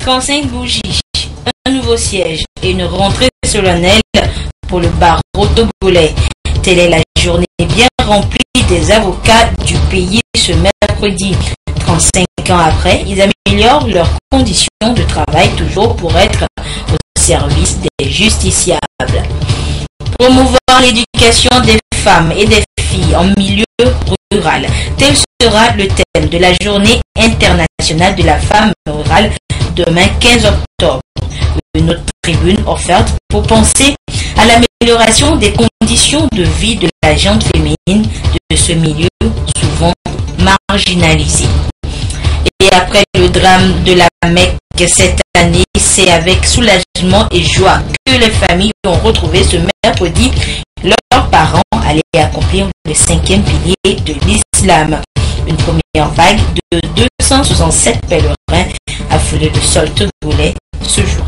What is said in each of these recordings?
35 bougies, un nouveau siège et une rentrée solennelle pour le barreau togolais. Telle est la journée bien remplie des avocats du pays ce mercredi. 35 ans après, ils améliorent leurs conditions de travail toujours pour être au service des justiciables. Promouvoir l'éducation des femmes et des filles en milieu rural. Tel sera le thème de la journée internationale de la femme rurale demain 15 octobre. Une autre tribune offerte pour penser à l'amélioration des conditions de vie de la gente féminine de ce milieu souvent marginalisé. Et après le drame de la Mecque cette année, c'est avec soulagement et joie que les familles ont retrouvé ce mercredi leurs parents allaient accomplir le 5e pilier de l'islam. Une première vague de 267 pèlerins a foulé le sol togolais ce jour.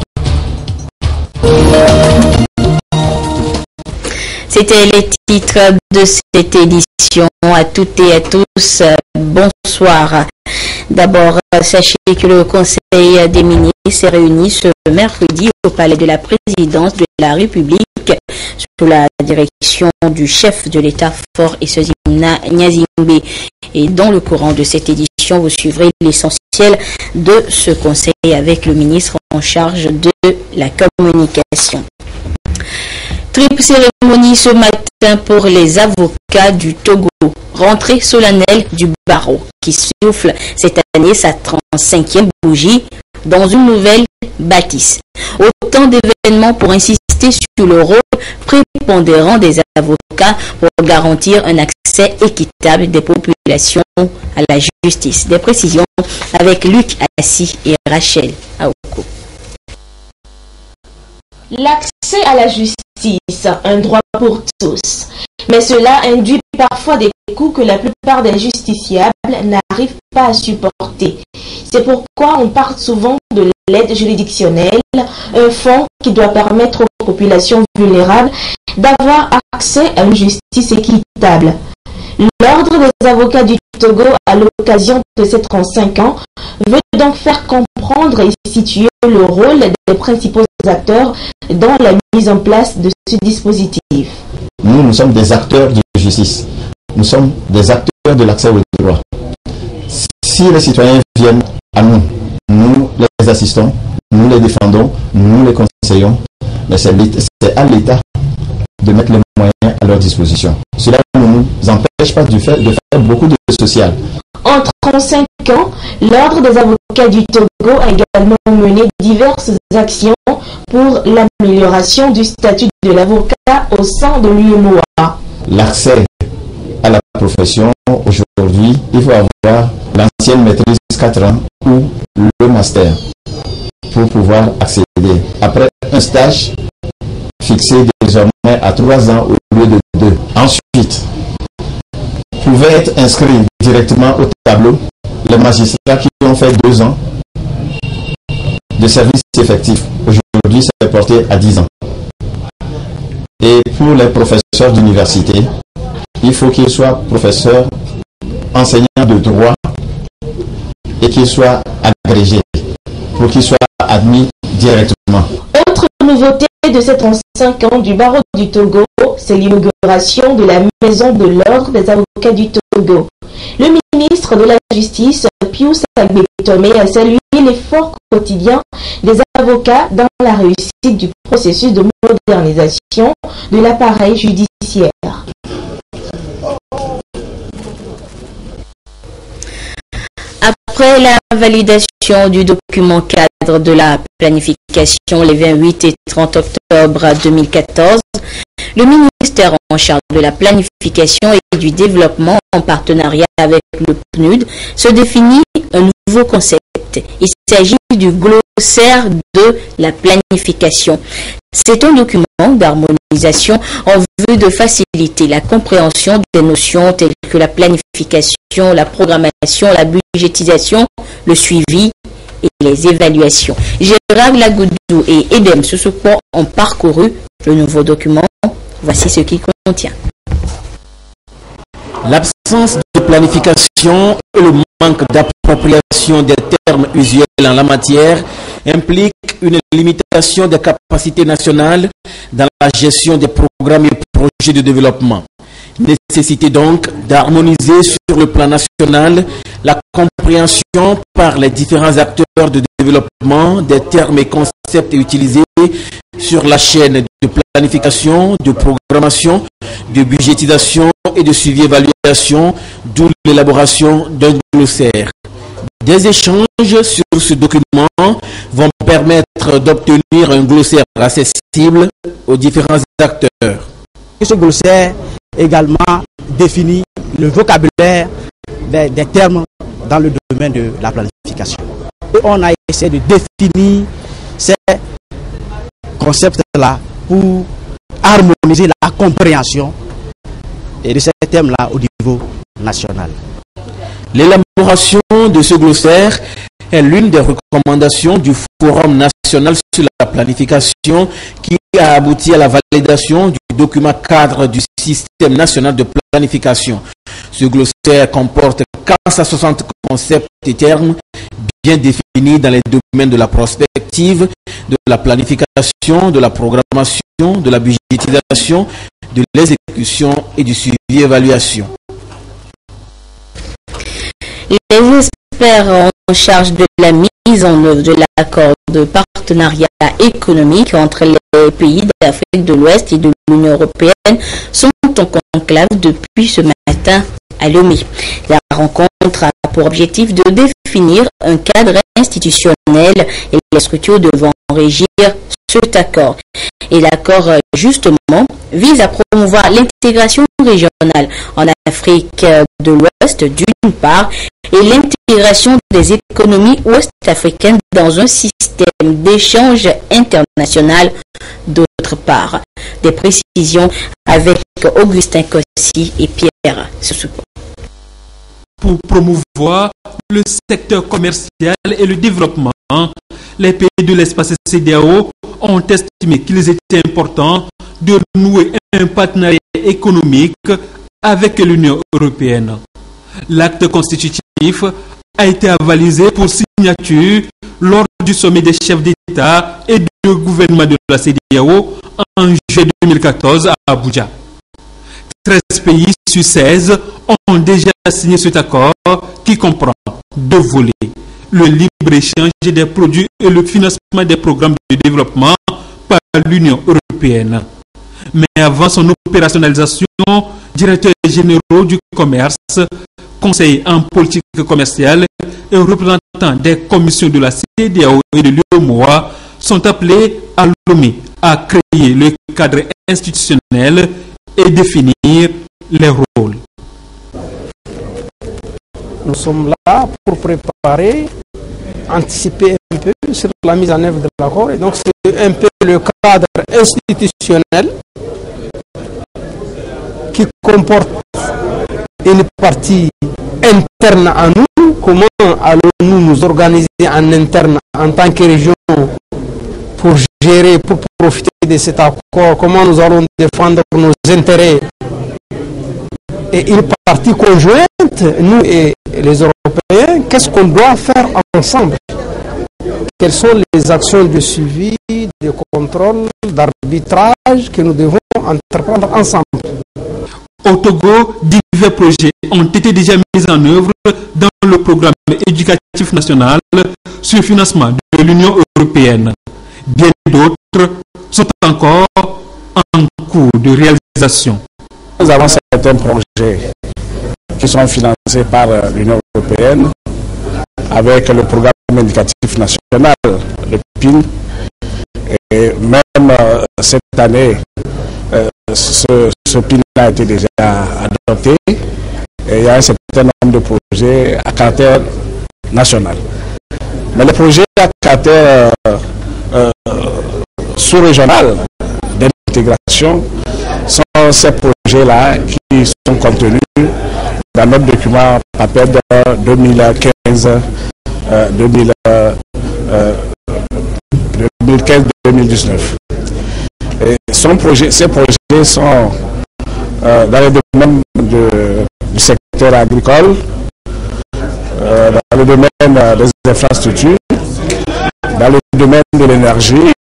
C'était les titres de cette édition. À toutes et à tous, bonsoir. D'abord, sachez que le Conseil des ministres s'est réuni ce mercredi au Palais de la Présidence de la République sous la direction du chef de l'État Fort et Sezimna Nyazimbe. Et dans le courant de cette édition, vous suivrez l'essentiel de ce conseil avec le ministre en charge de la communication. Triple cérémonie ce matin pour les avocats du Togo. Rentrée solennelle du barreau qui souffle cette année sa 35e bougie dans une nouvelle bâtisse. Autant d'événements pour insister sur le rôle prépondérant des avocats pour garantir un accès équitable des populations à la justice. Des précisions avec Luc Assi et Rachel Aoko. L'accès à la justice, un droit pour tous. Mais cela induit parfois des coûts que la plupart des justiciables n'arrivent pas à supporter. C'est pourquoi on parle souvent de l'aide juridictionnelle, un fonds qui doit permettre aux populations vulnérables d'avoir accès à une justice équitable. L'Ordre des avocats du Togo, à l'occasion de ses 35 ans, veut donc faire comprendre et situer le rôle des principaux acteurs dans la mise en place de ce dispositif. Nous sommes des acteurs de justice. Nous sommes des acteurs de l'accès au droit. Si les citoyens viennent à nous, nous les assistons, nous les défendons, nous les conseillons, mais c'est à l'État de mettre les moyens à leur disposition. Cela ne nous empêche pas de faire beaucoup de social. En 35 ans, l'Ordre des avocats du Togo a également mené diverses actions pour l'amélioration du statut de l'avocat au sein de l'UMOA. L'accès à la profession, aujourd'hui, il faut avoir l'ancienne maîtrise 4 ans ou le master pour pouvoir accéder. Après un stage fixé désormais à 3 ans au lieu de 2. Ensuite, pouvaient être inscrits directement au tableau les magistrats qui ont fait 2 ans de service effectif. Aujourd'hui, c'est porté à 10 ans. Et pour les professeurs d'université, il faut qu'ils soient professeurs, enseignants de droit et qu'ils soient agrégés pour qu'ils soient admis directement. Autre nouveauté de ces 35 ans du barreau du Togo, c'est l'inauguration de la Maison de l'Ordre des avocats du Togo. Le ministre de la Justice, Pius Agbetome, a salué l'effort quotidien des avocats dans la réussite du processus de modernisation de l'appareil judiciaire. Après la validation du document cadre de la planification les 28 et 30 octobre 2014, le ministère en charge de la planification et du développement en partenariat avec le PNUD se définit un nouveau concept. Il s'agit du glossaire de la planification. C'est un document d'harmonisation en vue de faciliter la compréhension des notions telles que la planification, la programmation, la budgétisation, le suivi et les évaluations. Gérard Lagoudou et Edem Soussoupo ont parcouru le nouveau document. Voici ce qu'il contient. L'absence de planification et le manque d'appropriation des termes usuels en la matière implique une limitation des capacités nationales dans la gestion des programmes et projets de développement. Nécessité donc d'harmoniser sur le plan national la compréhension par les différents acteurs de développement des termes et concepts utilisés sur la chaîne de planification, de programmation, de budgétisation et de suivi-évaluation, d'où l'élaboration d'un glossaire. Des échanges sur ce document vont permettre d'obtenir un glossaire accessible aux différents acteurs. Ce glossaire également définit le vocabulaire des termes dans le domaine de la planification. Et on a essayé de définir ces concepts-là pour harmoniser la compréhension de ces termes-là au niveau national. L'élaboration de ce glossaire est l'une des recommandations du Forum national sur la planification qui a abouti à la validation du document cadre du système national de planification. Ce glossaire comporte 460 concepts et termes bien définis dans les domaines de la prospective, de la planification, de la programmation, de la budgétisation, de l'exécution et du suivi-évaluation. Les experts en charge de la mise en œuvre de l'accord de partenariat économique entre les pays d'Afrique de l'Ouest et de l'Union européenne sont en conclave depuis ce matin à Lomé. La rencontre a pour objectif de définir un cadre institutionnel et les structures devant régir cet accord. Et l'accord, justement, vise à promouvoir l'intégration régionale en Afrique de l'Ouest d'une part et l'intégration des économies ouest-africaines dans un système d'échange international d'autre part. Des précisions avec Augustin Kossi et Pierre Soussoupo. Pour promouvoir le secteur commercial et le développement, les pays de l'espace CEDEAO ont estimé qu'il était important de nouer un partenariat économique avec l'Union européenne. L'acte constitutif a été avalisé pour signature lors du sommet des chefs d'État et de gouvernement de la CEDEAO en juillet 2014 à Abuja. 13 pays sur 16 ont déjà signé cet accord qui comprend 2 volets: le libre-échange des produits et le financement des programmes de développement par l'Union européenne. Mais avant son opérationnalisation, directeurs généraux du commerce, conseillers en politique commerciale et représentants des commissions de la CEDEAO et de l'UEMOA sont appelés à Lomé à créer le cadre institutionnel et définir les rôles. Nous sommes là pour préparer, anticiper un peu sur la mise en œuvre de l'accord. Et donc c'est un peu le cadre institutionnel qui comporte une partie interne à nous. Comment allons-nous nous organiser en interne en tant que région pour gérer, pour profiter de cet accord? Comment nous allons défendre nos intérêts? Et une partie conjointe, nous et les Européens, qu'est-ce qu'on doit faire ensemble? Quelles sont les actions de suivi, de contrôle, d'arbitrage que nous devons entreprendre ensemble? Au Togo, divers projets ont été déjà mis en œuvre dans le programme éducatif national sur financement de l'Union européenne. Bien d'autres sont encore en cours de réalisation. Nous avons certains projets qui sont financés par l'Union européenne avec le programme éducatif national, le PIN. Et même cette année, ce PIN a été déjà adopté et il y a un certain nombre de projets à caractère national. Mais les projets à caractère sous-régional d'intégration sont ces projets-là qui sont contenus dans notre document PAPED 2015-2019. Ces projets sont dans le domaine du secteur agricole, dans le domaine des infrastructures, dans le élargie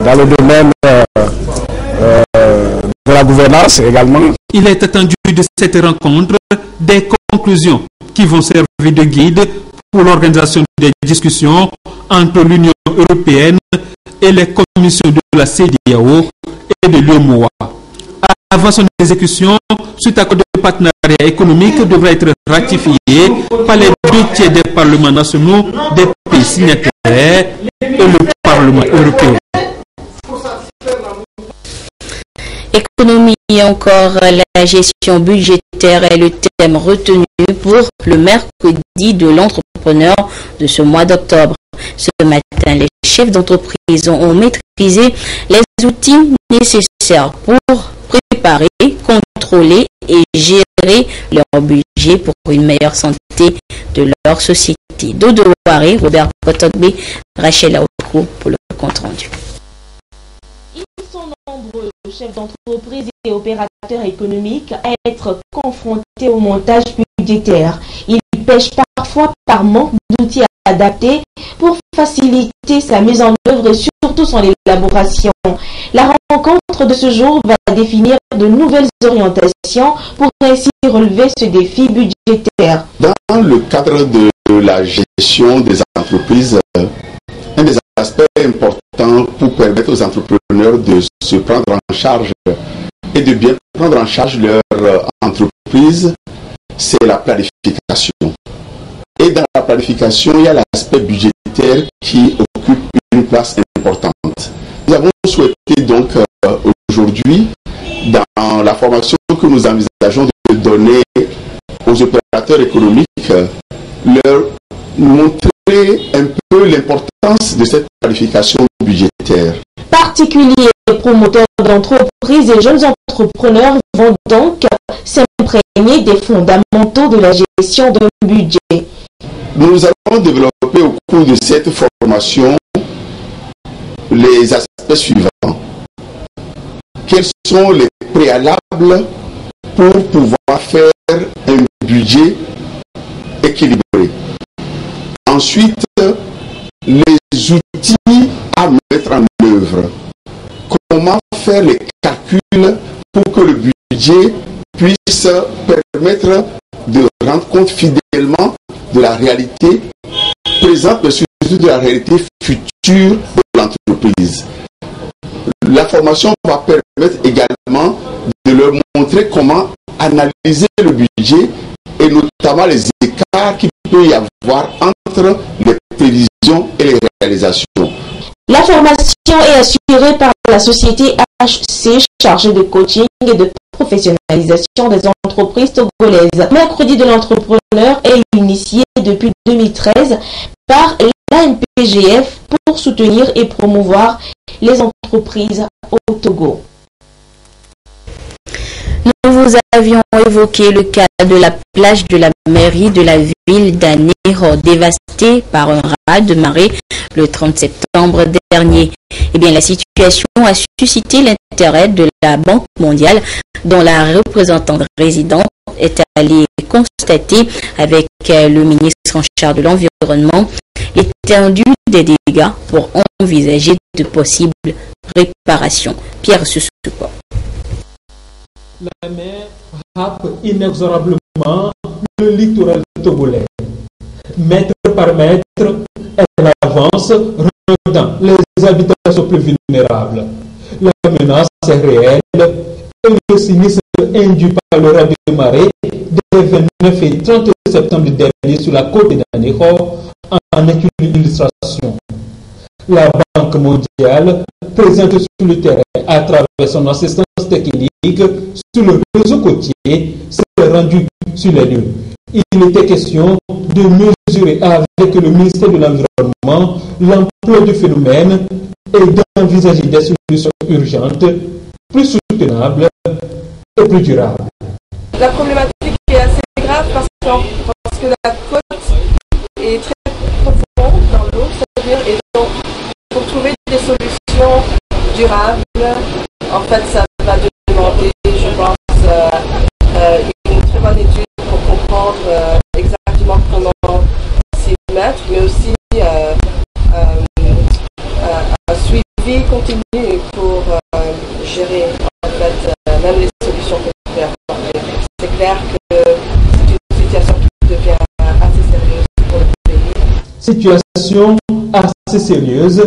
dans le domaine de la gouvernance également. Il est attendu de cette rencontre des conclusions qui vont servir de guide pour l'organisation des discussions entre l'Union européenne et les commissions de la CEDEAO et de l'UEMOA. Avant son exécution, cet accord de partenariat économique devra être ratifié par les 2/3 des parlements nationaux des pays signataires et le Parlement européen. Économie et encore la gestion budgétaire est le thème retenu pour le mercredi de l'entrepreneur de ce mois d'octobre. Ce matin, les chefs d'entreprise ont maîtrisé les outils nécessaires pour préparer, contrôler et gérer leur budget pour une meilleure santé de leur société. Dodo Waré, Robert Potogbe, Rachel Aoukou pour le compte rendu. Ils sont nombreux, chefs d'entreprise et opérateurs économiques, à être confrontés au montage budgétaire. Ils pêchent parfois par manque d'outils adaptés pour faciliter sa mise en œuvre et surtout son élaboration. La rencontre de ce jour va définir de nouvelles orientations pour ainsi relever ce défi budgétaire. Dans le cadre de la gestion des entreprises, un des aspects importants pour permettre aux entrepreneurs de se prendre en charge et de bien prendre en charge leur entreprise, c'est la planification. Et dans la planification, il y a l'aspect budgétaire qui occupe une place importante. Nous avons souhaité donc aujourd'hui, dans la formation que nous envisageons de donner aux opérateurs économiques, leur montrer un peu l'importance de cette planification budgétaire. Particuliers et promoteurs d'entreprises et jeunes entrepreneurs vont donc s'imprégner des fondamentaux de la gestion d'un budget. Nous allons développer au cours de cette formation les aspects suivants. Quels sont les préalables pour pouvoir faire un budget équilibré? Ensuite, les outils à mettre en œuvre. Comment faire les calculs pour que le budget puisse permettre de rendre compte fidèlement de la réalité présente, mais surtout de la réalité future de l'entreprise. La formation va permettre également de leur montrer comment analyser le budget et notamment les écarts qu'il peut y avoir entre les prévisions et les réalisations. La formation est assurée par la société HC chargée de coaching et de professionnalisation des entreprises togolaises. Mercredi de l'entrepreneur est initié depuis 2013 par l'ANPGF pour soutenir et promouvoir les entreprises au Togo. Nous vous avions évoqué le cas de la plage de la mairie de la ville d'Anéro, dévastée par un raz de marée le 30 septembre dernier. Eh bien, la situation a suscité l'intérêt de la Banque mondiale, dont la représentante résidente est allée constater avec le ministre en charge de l'Environnement l'étendue des dégâts pour envisager de possibles réparations. Pierre Sussupo. La mer frappe inexorablement le littoral togolais. Mètre par mètre, elle avance, rendant les habitations plus vulnérables. La menace est réelle et le sinistre induit par le raz de marée des 29 et 30 septembre dernier sur la côte d'Anéro en est une illustration. La Banque mondiale, présente sur le terrain à travers son assistance technique sur le réseau côtier, s'est rendue sur les lieux. Il était question de mesurer avec le ministère de l'Environnement l'ampleur du phénomène et d'envisager des solutions urgentes, plus soutenables et plus durables. La problématique est assez grave parce que la côte est très profonde dans l'eau, c'est-à-dire, et donc pour trouver des solutions durables, en fait ça va demander, je pense, une très bonne étude pour comprendre exactement comment s'y mettre, mais aussi Situation assez sérieuse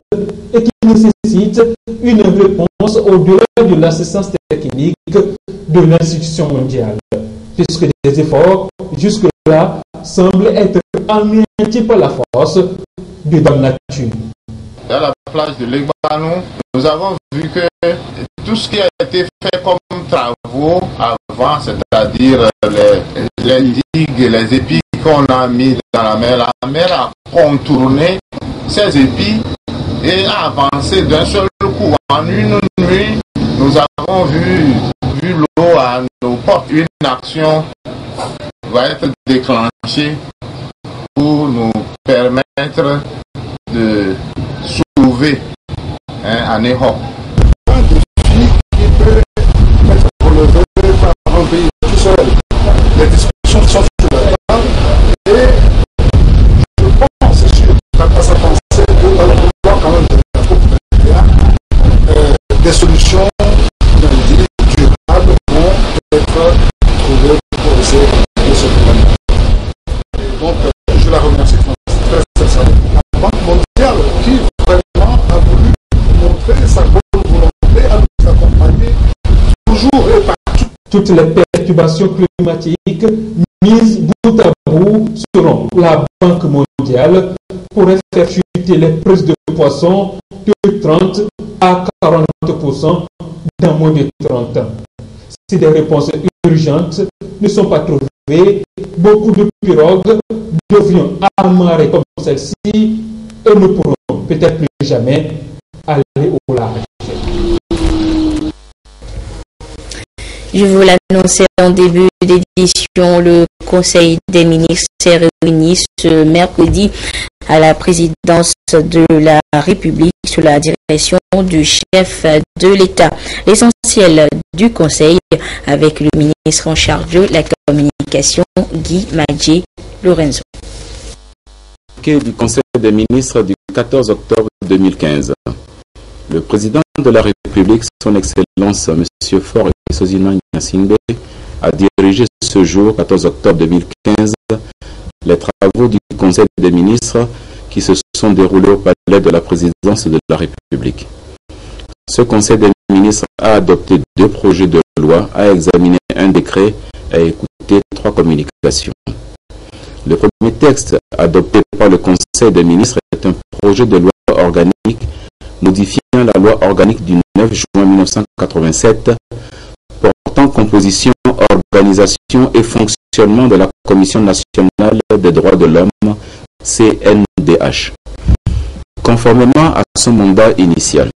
et qui nécessite une réponse au-delà de l'assistance technique de l'institution mondiale, puisque des efforts jusque-là semblent être anéantis par la force de Dame Nature. À la plage de Legbanou, nous avons vu que tout ce qui a été fait comme travaux avant, c'est-à-dire les digues, les épis qu'on a mis dans la mer a contourné ces épis et a avancé d'un seul coup. En une nuit, nous avons vu l'eau à nos portes. Une action va être déclenchée pour nous permettre de sauver un Ného. Un défi qui peut être relevé par un pays tout seul. Les discussions sont sur la table et je pense, et je suis pas sa pensée, que nous allons pouvoir quand même des solutions durables vont être trouvées pour essayer de ce problème. Donc, je la remercie très sincèrement. La Banque mondiale qui vraiment a voulu montrer sa bonne volonté à nous accompagner toujours et partout. Toutes les perturbations climatiques mises bout à bout seront la Banque mondiale pourrait faire chuter les prises de poissons de 30 à 40% dans moins de 30 ans. Si des réponses urgentes ne sont pas trouvées, beaucoup de pirogues devront amarrer comme celle-ci et ne pourront peut-être plus jamais aller au large. Je vous l'annonçais en début d'édition, le Conseil des ministres s'est réuni ce mercredi à la présidence de la République sous la direction du chef de l'État. L'essentiel du Conseil avec le ministre en charge de la communication, Guy Madjé Lorenzo. Du Conseil des ministres du 14 octobre 2015. Le président de la République, son Excellence M. Faure Esozina Gnassingbé, a dirigé ce jour, 14 octobre 2015, les travaux du Conseil des ministres qui se sont déroulés au palais de la présidence de la République. Ce Conseil des ministres a adopté 2 projets de loi, a examiné un décret et a écouté 3 communications. Le premier texte adopté par le Conseil des ministres est un projet de loi organique modifiant la loi organique du 9 juin 1987 portant composition, organisation et fonctionnement de la Commission nationale des droits de l'homme, CNDH. Conformément à son mandat initial,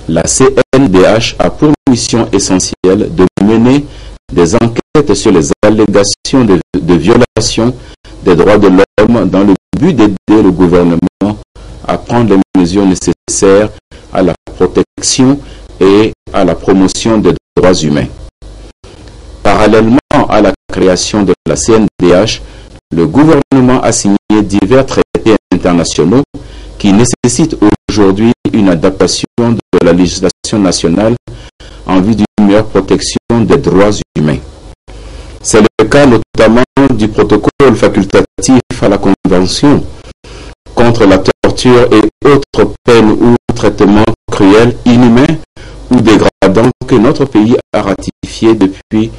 la CNDH a pour mission essentielle de mener des enquêtes sur les allégations de violation des droits de l'homme dans le but d'aider le gouvernement à prendre les mesures nécessaires à la protection et à la promotion des droits humains. Parallèlement à la création de la CNDH, le gouvernement a signé divers traités internationaux qui nécessitent aujourd'hui une adaptation de la législation nationale en vue d'une meilleure protection des droits humains. C'est le cas notamment du protocole facultatif à la Convention contre la torture et autres peines ou traitements cruels, inhumains ou dégradants que notre pays a ratifié depuis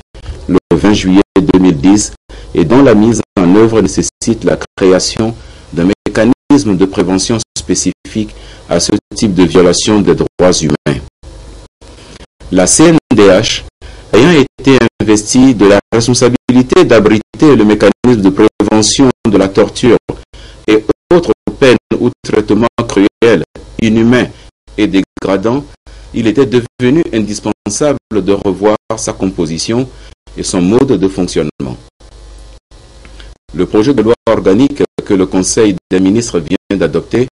le 20 juillet 2010 et dont la mise en œuvre nécessite la création d'un mécanisme de prévention spécifique à ce type de violation des droits humains. La CNDH ayant été investie de la responsabilité d'abriter le mécanisme de prévention de la torture et autres peines ou traitements cruels, inhumains et dégradants, il était devenu indispensable de revoir sa composition et son mode de fonctionnement. Le projet de loi organique que le Conseil des ministres vient d'adopter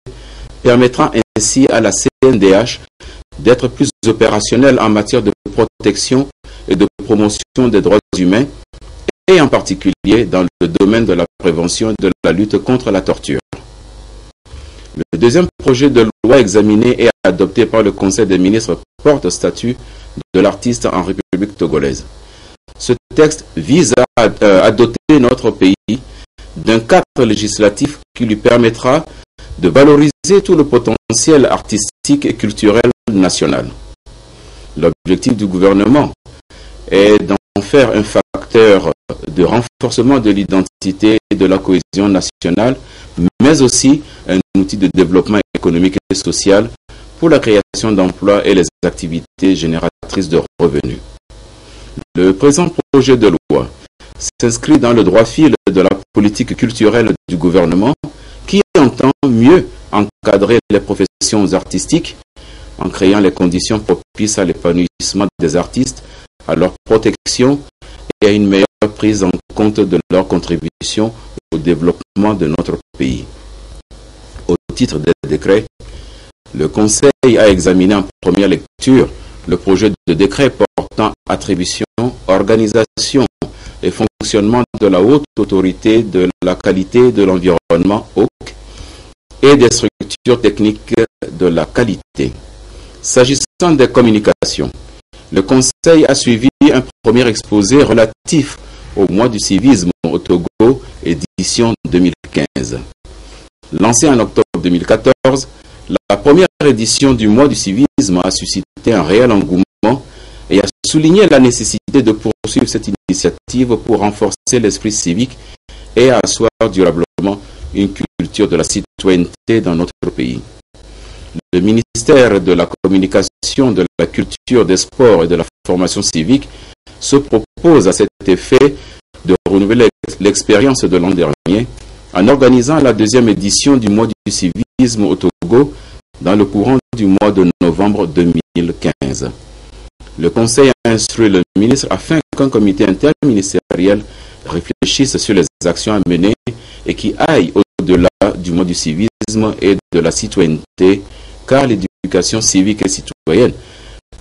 permettra ainsi à la CNDH d'être plus opérationnelle en matière de protection et de promotion des droits humains et en particulier dans le domaine de la prévention et de la lutte contre la torture. Le deuxième projet de loi examiné et adopté par le Conseil des ministres porte statut de l'artiste en République togolaise. Ce texte vise à doter notre pays d'un cadre législatif qui lui permettra de valoriser tout le potentiel artistique et culturel national. L'objectif du gouvernement est d'en faire un facteur de renforcement de l'identité et de la cohésion nationale, mais aussi un outil de développement économique et social pour la création d'emplois et les activités génératrices de revenus. Le présent projet de loi s'inscrit dans le droit fil de la politique culturelle du gouvernement qui entend mieux encadrer les professions artistiques en créant les conditions propices à l'épanouissement des artistes, à leur protection et à une meilleure prise en compte de leur contribution au développement de notre pays. Au titre des décrets, le Conseil a examiné en première lecture le projet de décret portant attribution, organisation et fonctionnement de la Haute Autorité de la qualité de l'environnement (HAQE) et des structures techniques de la qualité. S'agissant des communications, le Conseil a suivi un premier exposé relatif au mois du civisme au Togo, édition 2015. Lancé en octobre 2014, la première édition du mois du civisme a suscité un réel engouement et a souligné la nécessité de poursuivre cette initiative pour renforcer l'esprit civique et asseoir durablement une culture de la citoyenneté dans notre pays. Le ministère de la Communication, de la Culture, des Sports et de la Formation civique se propose à cet effet de renouveler l'expérience de l'an dernier en organisant la deuxième édition du mois du civisme au Togo dans le courant du mois de novembre 2015. Le Conseil a instruit le ministre afin qu'un comité interministériel réfléchisse sur les actions à mener et qui aillent au-delà du mois du civisme et de la citoyenneté, car l'éducation civique et citoyenne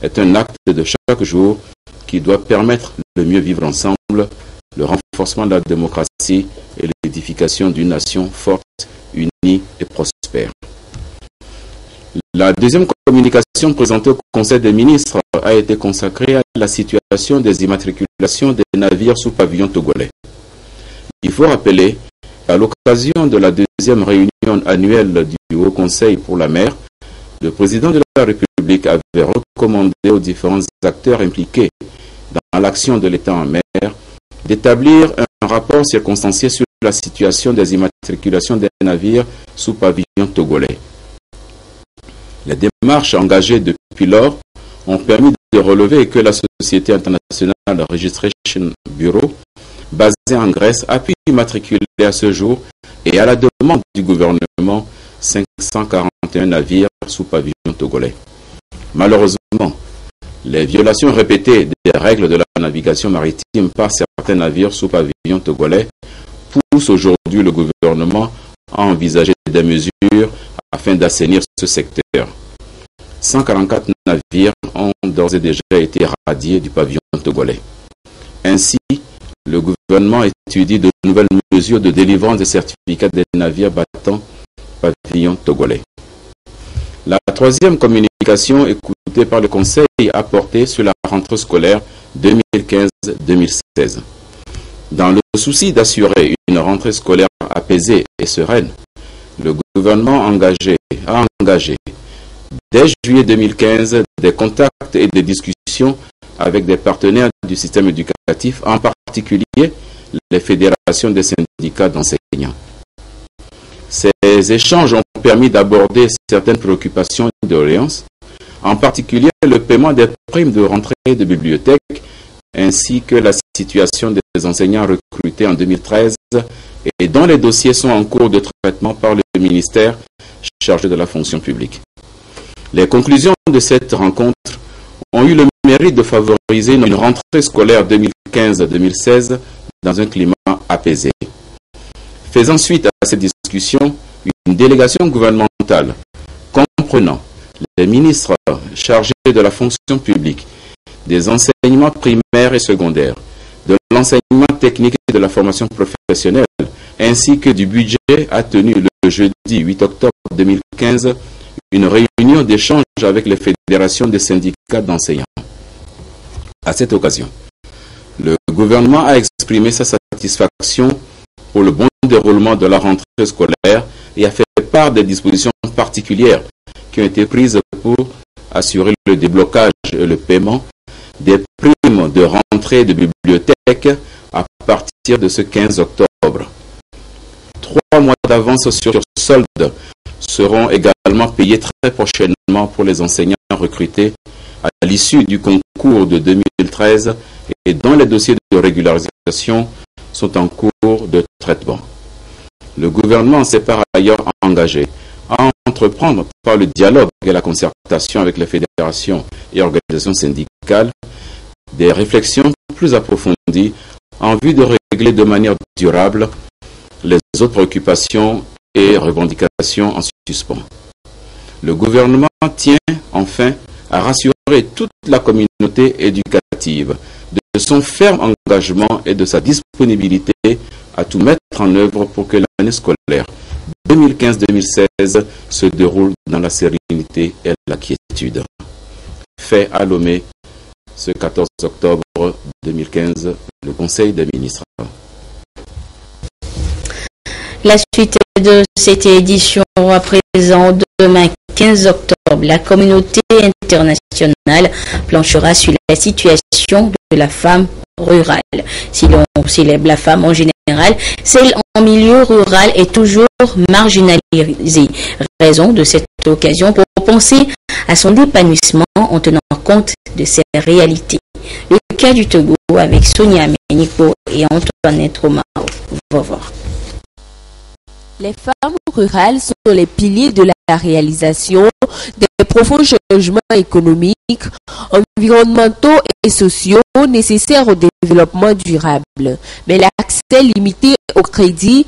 est un acte de chaque jour qui doit permettre le mieux vivre ensemble, le renforcement de la démocratie et l'édification d'une nation forte, unie et prospère. La deuxième communication présentée au Conseil des ministres a été consacrée à la situation des immatriculations des navires sous pavillon togolais. Il faut rappeler qu'à l'occasion de la deuxième réunion annuelle du Haut Conseil pour la mer, le président de la République avait recommandé aux différents acteurs impliqués dans l'action de l'État en mer d'établir un rapport circonstancié sur la situation des immatriculations des navires sous pavillon togolais. Les démarches engagées depuis lors ont permis de relever que la Société internationale Registration Bureau, basée en Grèce, a pu immatriculer à ce jour et à la demande du gouvernement 541 navires sous pavillon togolais. Malheureusement, les violations répétées des règles de la navigation maritime par certains navires sous pavillon togolais poussent aujourd'hui le gouvernement à envisager des mesures afin d'assainir ce secteur. 144 navires ont d'ores et déjà été radiés du pavillon togolais. Ainsi, le gouvernement étudie de nouvelles mesures de délivrance des certificats des navires battant pavillon togolais. La troisième communication écoutée par le Conseil a porté sur la rentrée scolaire 2015-2016. Dans le souci d'assurer une rentrée scolaire apaisée et sereine, le gouvernement a engagé dès juillet 2015 des contacts et des discussions avec des partenaires du système éducatif, en particulier les fédérations des syndicats d'enseignants. Ces échanges ont permis d'aborder certaines préoccupations et doléances, en particulier le paiement des primes de rentrée de bibliothèques, ainsi que la situation des enseignants recrutés en 2013 et dont les dossiers sont en cours de traitement par le ministère chargé de la fonction publique. Les conclusions de cette rencontre ont eu le mérite de favoriser une rentrée scolaire 2015-2016 dans un climat apaisé. Faisant suite à cette discussion, une délégation gouvernementale comprenant les ministres chargés de la fonction publique, des enseignements primaires et secondaires, de l'enseignement technique et de la formation professionnelle, ainsi que du budget, a tenu le jeudi 8 octobre 2015 une réunion d'échange avec les fédérations des syndicats d'enseignants. À cette occasion, le gouvernement a exprimé sa satisfaction pour le bon déroulement de la rentrée scolaire et a fait part des dispositions particulières qui ont été prises pour assurer le déblocage et le paiement des primes de rentrée de bibliothèque à partir de ce 15 octobre. 3 mois d'avance sur solde seront également payés très prochainement pour les enseignants recrutés à l'issue du concours de 2013 et dont les dossiers de régularisation sont en cours de traitement. Le gouvernement s'est par ailleurs engagé à entreprendre par le dialogue et la concertation avec les fédérations et organisations syndicales des réflexions plus approfondies en vue de régler de manière durable les autres préoccupations et revendications en suspens. Le gouvernement tient enfin à rassurer toute la communauté éducative de son ferme engagement et de sa disponibilité à tout mettre en œuvre pour que l'année scolaire 2015-2016 se déroule dans la sérénité et la quiétude. Fait à Lomé ce 14 octobre 2015, le Conseil des ministres. La suite de cette édition à présent, demain 15 octobre, la communauté internationale planchera sur la situation de la femme rurale. Si l'on célèbre la femme en général, celle en milieu rural est toujours marginalisée. Raison de cette occasion pour penser à son épanouissement en tenant compte de ces réalités. Le cas du Togo avec Sonia Ménico et Antoinette Romao. Va voir. Les femmes rurales sont les piliers de la réalisation des profonds changements économiques, environnementaux et sociaux nécessaires au développement durable. Mais l'accès limité au crédit,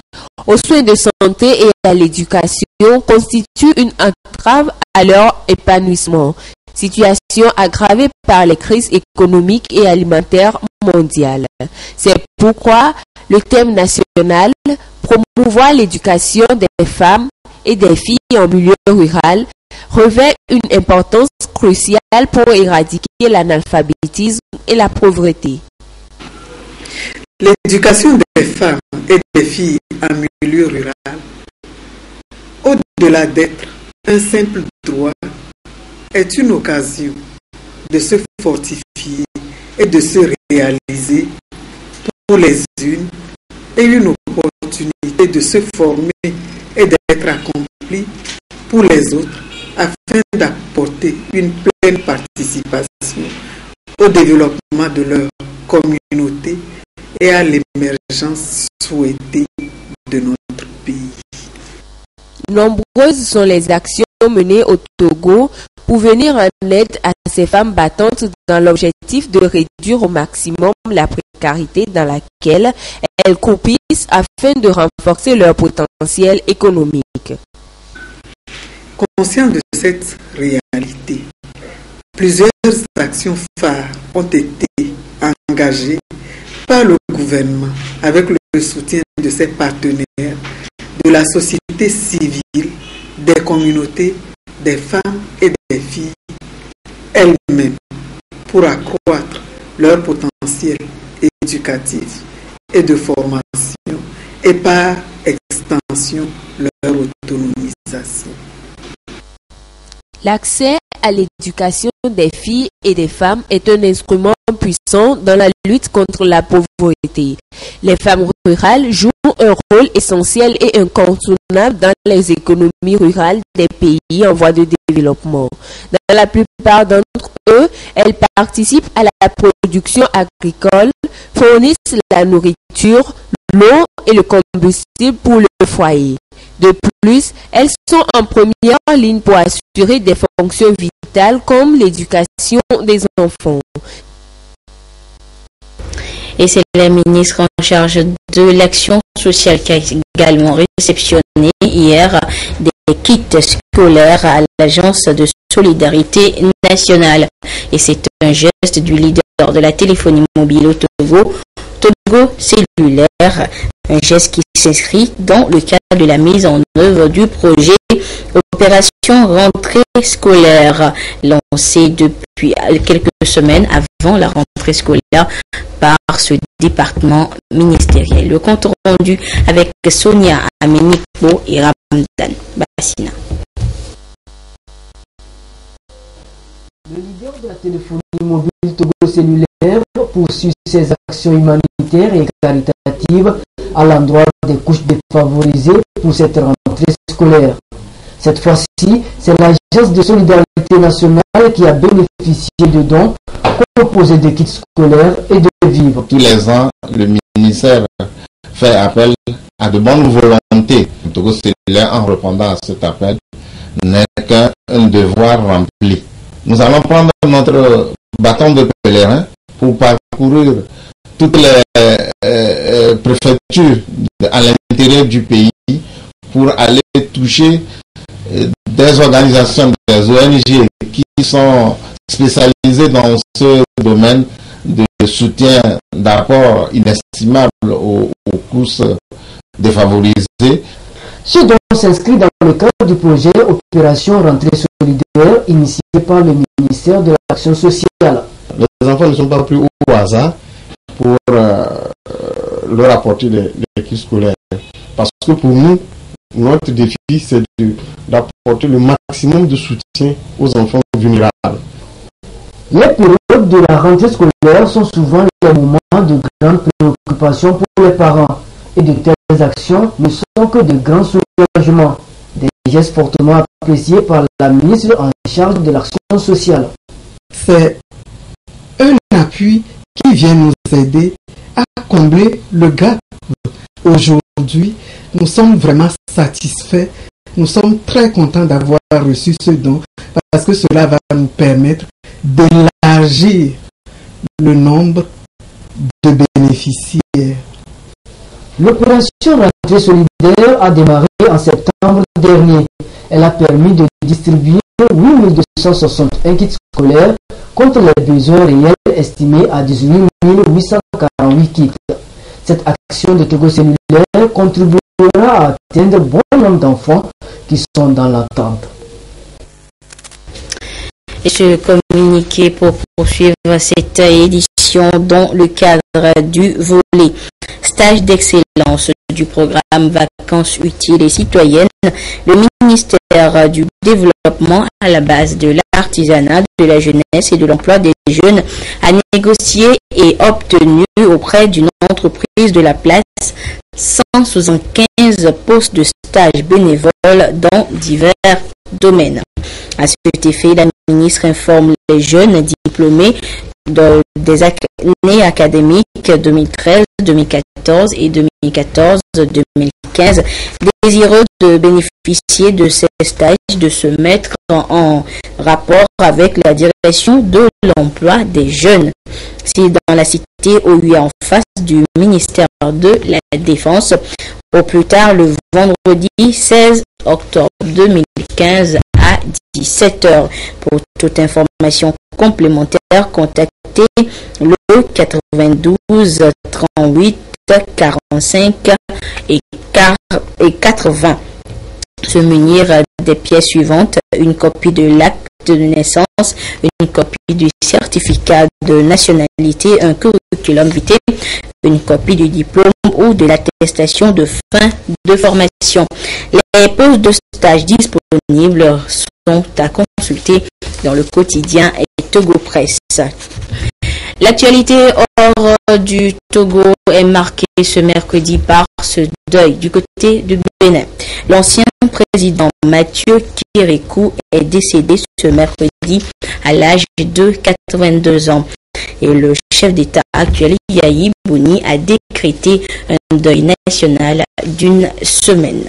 aux soins de santé et à l'éducation constitue une entrave à leur épanouissement. Situation aggravée par les crises économiques et alimentaires mondiales. C'est pourquoi le thème national promouvoir l'éducation des femmes et des filles en milieu rural revêt une importance cruciale pour éradiquer l'analphabétisme et la pauvreté. L'éducation des femmes et des filles en milieu rural, au-delà d'être un simple droit, est une occasion de se fortifier et de se réaliser pour les unes et une opportunité de se former et d'être accompli pour les autres afin d'apporter une pleine participation au développement de leur communauté et à l'émergence souhaitée de notre pays. Nombreuses sont les actions menées au Togo pour venir en aide à ces femmes battantes dans l'objectif de réduire au maximum la précarité dans laquelle elles croupissent afin de renforcer leur potentiel économique. Conscient de cette réalité, plusieurs actions phares ont été engagées par le gouvernement avec le soutien de ses partenaires, de la société civile, des communautés, des femmes et des filles elles-mêmes pour accroître leur potentiel éducatif et de formation et par extension leur autonomisation. L'accès à l'éducation des filles et des femmes est un instrument puissant dans la lutte contre la pauvreté. Les femmes rurales jouent un rôle essentiel et incontournable dans les économies rurales des pays en voie de développement. Dans la plupart d'entre eux, elles participent à la production agricole, fournissent la nourriture, l'eau et le combustible pour le foyer. De plus, elles sont en première ligne pour assurer des fonctions vitales comme l'éducation des enfants. Et c'est la ministre en charge de l'action sociale qui a également réceptionné hier des kits scolaires à l'Agence de solidarité nationale. Et c'est un geste du leader de la téléphonie mobile au Togo, Togo cellulaire, un geste qui s'inscrit dans le cadre de la mise en œuvre du projet Opération Rentrée scolaire, lancé depuis quelques semaines avant la rentrée scolaire par ce département ministériel. Le compte rendu avec Sonia Amenipo et Ramdan Bassina. Le leader de la téléphonie mobile Togo Cellulaire poursuit ses actions humanitaires et caritatives à l'endroit des couches défavorisées pour cette rentrée scolaire. Cette fois-ci, c'est l'Agence de solidarité nationale qui a bénéficié de dons composés de kits scolaires et de vivres. Tous les ans, le ministère fait appel à de bonnes volontés. Togo Cellulaire, en répondant à cet appel, n'est qu'un devoir rempli. Nous allons prendre notre bâton de pèlerin pour parcourir toutes les préfectures à l'intérieur du pays pour aller toucher des organisations, des ONG qui sont spécialisées dans ce domaine de soutien, d'apport inestimable aux couches défavorisées. Ce don s'inscrit dans le cadre du projet Opération Rentrée solidaire initié par le ministère de l'Action sociale. Les enfants ne sont pas pris au hasard pour leur apporter des kits scolaires. Parce que pour nous, notre défi, c'est d'apporter le maximum de soutien aux enfants vulnérables. Les périodes de la rentrée scolaire sont souvent les moments de grande préoccupation pour les parents. Et de telles actions ne sont que de grands soulagements, des gestes fortement appréciés par la ministre en charge de l'action sociale. C'est un appui qui vient nous aider à combler le gap. Aujourd'hui, nous sommes vraiment satisfaits, nous sommes très contents d'avoir reçu ce don parce que cela va nous permettre d'élargir le nombre de bénéficiaires. L'opération Rentrée solidaire a démarré en septembre dernier. Elle a permis de distribuer 8261 kits scolaires contre les besoins réels estimés à 18 848 kits. Cette action de Togo Cellulaire contribuera à atteindre bon nombre d'enfants qui sont dans l'attente. Et ce communiqué pour poursuivre cette édition dans le cadre du volet stage d'excellence du programme Vacances utiles et citoyennes, le ministère du Développement à la base de l'artisanat, de la jeunesse et de l'emploi des jeunes a négocié et obtenu auprès d'une entreprise de la place 175 postes de stage bénévoles dans divers domaines. À cet effet, la ministre informe les jeunes diplômés des années académiques 2013, 2014 et 2014-2015 désireux de bénéficier de ces stages de se mettre en rapport avec la direction de l'emploi des jeunes. C'est dans la cité OUA en face du ministère de la Défense au plus tard le vendredi 16 octobre 2015 à 17h. Pour toute information complémentaire, contactez le 92 38 45 et 80. Se munir des pièces suivantes: une copie de l'acte de naissance, une copie du certificat de nationalité, un curriculum vitae, une copie du diplôme ou de l'attestation de fin de formation. Les postes de stage disponibles sont à consulter dans le quotidien et Togo Presse. L'actualité hors du Togo est marquée ce mercredi par ce deuil du côté de Bénin. L'ancien président Mathieu Kérékou est décédé ce mercredi à l'âge de 82 ans. Et le chef d'État actuel, Yahi Bouni, a décrété un deuil national d'une semaine.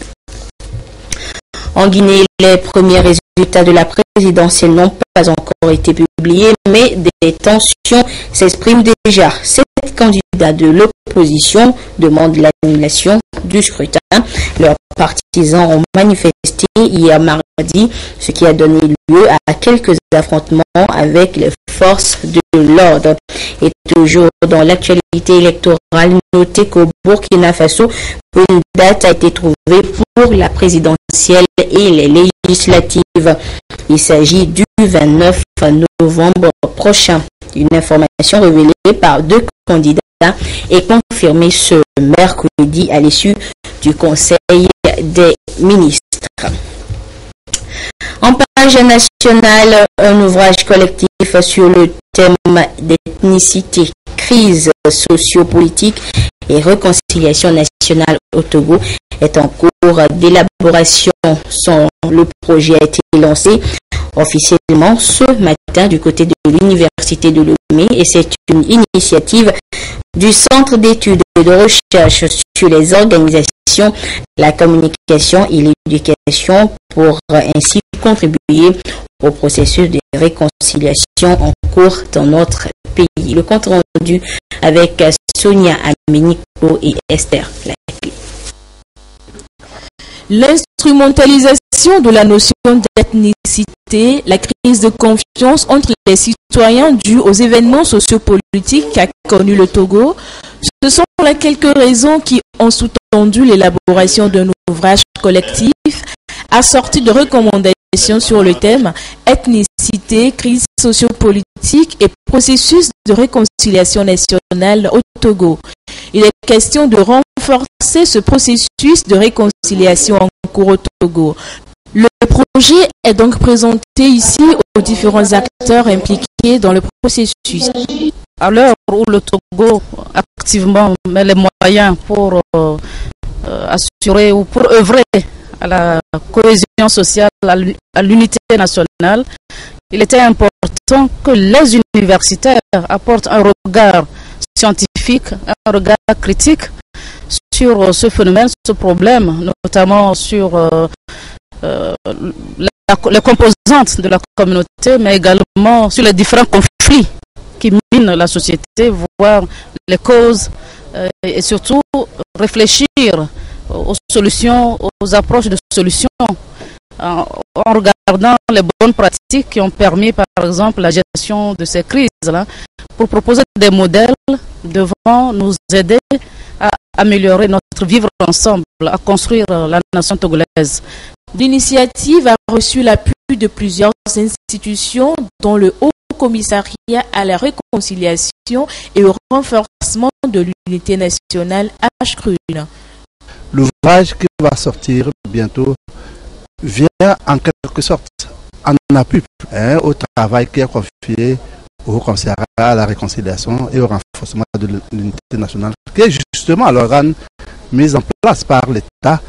En Guinée, les premiers résultats de la présidentielle n'ont pas encore été publiés, mais des tensions s'expriment déjà. 7 candidats de l'opposition demandent l'annulation du scrutin. Leurs partisans ont manifesté hier mardi, ce qui a donné lieu à quelques affrontements avec les forces de l'ordre. Et toujours dans l'actualité électorale, notez qu'au Burkina Faso, une date a été trouvée pour la présidentielle et les législatives. Il s'agit du 29 novembre prochain. Une information révélée par 2 candidats est confirmé ce mercredi à l'issue du Conseil des ministres. En page nationale, un ouvrage collectif sur le thème d'ethnicité, crise sociopolitique et réconciliation nationale au Togo est en cours d'élaboration. Le projet a été lancé officiellement ce matin du côté de l'Université de Lomé et c'est une initiative du Centre d'études et de recherche sur les organisations, la communication et l'éducation pour ainsi contribuer au processus de réconciliation en cours dans notre pays. Le compte rendu avec Sonia Amenico et Esther Laclé. L'instrumentalisation de la notion d'ethnicité, la crise de confiance entre les citoyens due aux événements sociopolitiques qu'a connu le Togo, ce sont là quelques raisons qui ont sous-tendu l'élaboration d'un ouvrage collectif assorti de recommandations sur le thème ethnicité, crise sociopolitique et processus de réconciliation nationale au Togo. Il est question de renforcer ce processus de réconciliation en cours au Togo. Le projet est donc présenté ici aux différents acteurs impliqués dans le processus. À l'heure où le Togo activement met les moyens pour assurer ou pour œuvrer à la cohésion sociale, à l'unité nationale, il était important que les universitaires apportent un regard scientifique, un regard critique sur ce phénomène, ce problème, notamment sur les composantes de la communauté, mais également sur les différents conflits qui minent la société, voir les causes et surtout réfléchir aux solutions, aux approches de solutions en regardant les bonnes pratiques qui ont permis par exemple la gestion de ces crises-là pour proposer des modèles devant nous aider à améliorer notre vivre ensemble, à construire la nation togolaise. L'initiative a reçu l'appui de plusieurs institutions dont le Haut Commissariat à la réconciliation et au renforcement de l'unité nationale HCRUN. L'ouvrage qui va sortir bientôt vient en quelque sorte en appui au travail qui est confié au Commissariat à la réconciliation et au renforcement de l'unité nationale, qui est justement l'organe mis en place par l'État,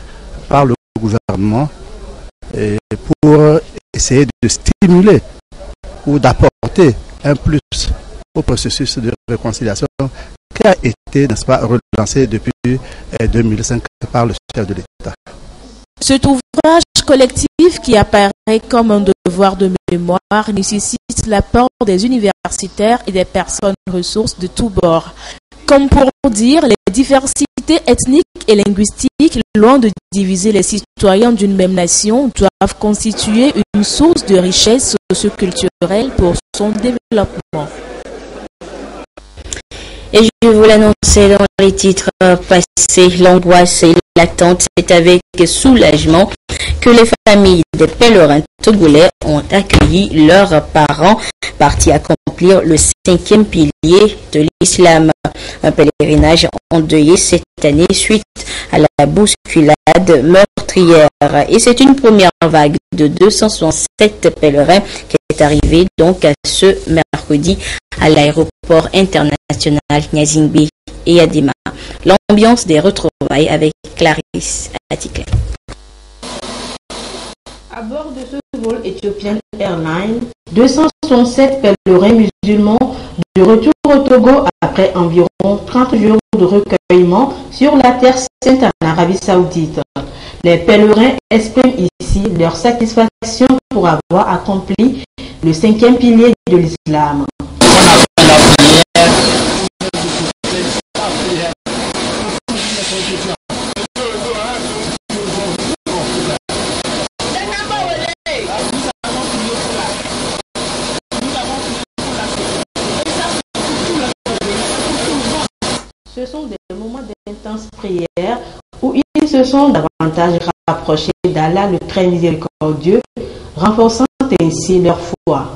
par le gouvernement, et pour essayer de stimuler ou d'apporter un plus au processus de réconciliation qui a été, n'est-ce pas, relancé depuis 2005 par le chef de l'État. Cet ouvrage collectif qui apparaît comme un devoir de mémoire nécessite l'apport des universitaires et des personnes ressources de tous bords. Comme pour dire, les diversités ethniques et linguistiques, loin de diviser les citoyens d'une même nation, doivent constituer une source de richesse socioculturelle pour son développement. Et je vous l'annonçais dans les titres passés, l'angoisse et l'attente, c'est avec soulagement que les familles des pèlerins togolais ont accueilli leurs parents partis accomplir le 5e pilier de l'islam. Un pèlerinage endeuillé cette année suite à la bousculade meurtrière. Et c'est une première vague de 267 pèlerins qui est arrivée donc à ce mercredi à l'aéroport international Nyazingbe et Adema. L'ambiance des retrouvailles avec Clarisse Atikle. À bord de ce vol Ethiopian Airlines, 267 pèlerins musulmans de retour au Togo après environ 30 jours de recueillement sur la terre sainte en Arabie Saoudite. Les pèlerins expriment ici leur satisfaction pour avoir accompli le 5e pilier de l'islam. Ce sont des moments d'intense prière où ils se sont davantage rapprochés d'Allah le très miséricordieux, renforçant ainsi leur foi.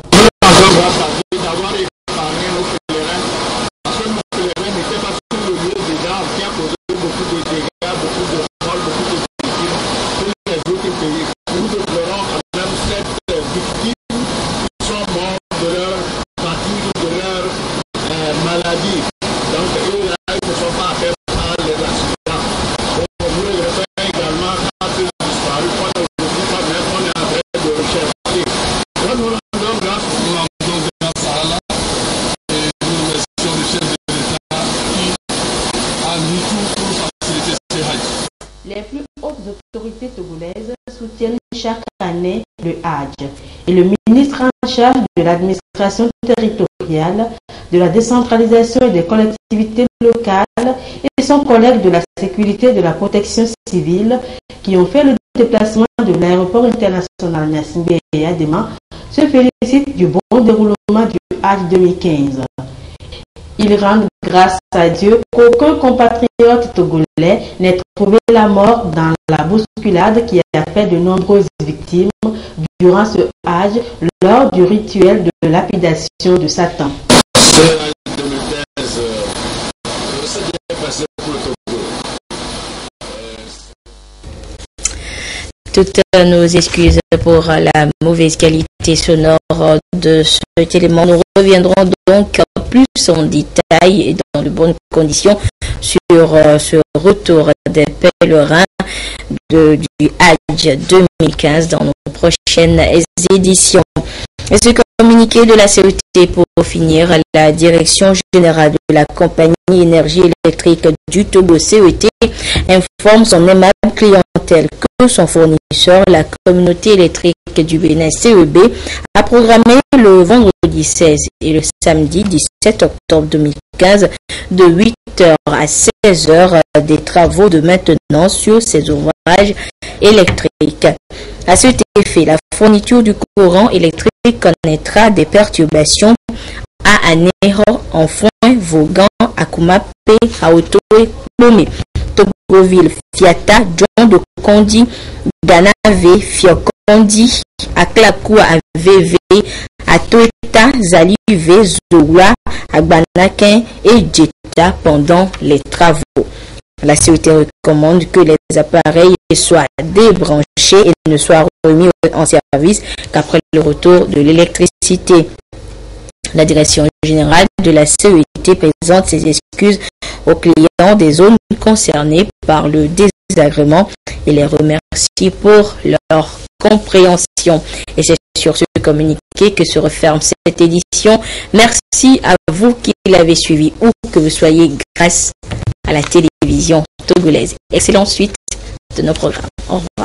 Les plus hautes autorités togolaises soutiennent chaque année le Hajj et le ministre en charge de l'administration territoriale, de la décentralisation et des collectivités locales et son collègue de la sécurité et de la protection civile qui ont fait le déplacement de l'aéroport international Gnassingbé et Adema se félicitent du bon déroulement du Hajj 2015. Ils rendent grâce à Dieu qu'aucun compatriote togolais n'ait trouvé la mort dans la bousculade qui a fait de nombreuses victimes durant ce Hajj lors du rituel de lapidation de Satan. Toutes nos excuses pour la mauvaise qualité sonore de cet élément. Nous reviendrons donc plus en détail et dans de bonnes conditions sur ce retour des pèlerins du Hajj 2015 dans nos prochaines éditions. Et ce communiqué de la CET pour finir, la Direction générale de la compagnie énergie électrique du Togo CET informe son aimable clientèle que son fournisseur, la communauté électrique du Bénin CEB, a programmé le vendredi 16 et le samedi 17 octobre 2015 de 8h à 16h des travaux de maintenance sur ces ouvrages électriques. À cet effet, la fourniture du courant électrique connaîtra des perturbations à Anéro, Enfouin, Vaughan, Akumape, Haoto et Lomé, Togoville, Fiata, John de Kondi, Ganave, Fiokondi, Aklakou, AVV, Atoeta, Zalive, Zoula, Agbanakin et Djeta pendant les travaux. La CET recommande que les appareils soient débranchés et ne soient remis en service qu'après le retour de l'électricité. La direction générale de la CET présente ses excuses aux clients des zones concernées par le désagrément et les remercie pour leur compréhension. Et c'est sur ce communiqué que se referme cette édition. Merci à vous qui l'avez suivi ou que vous soyez grâce à la télévision togolaise. Excellente suite de nos programmes. Au revoir.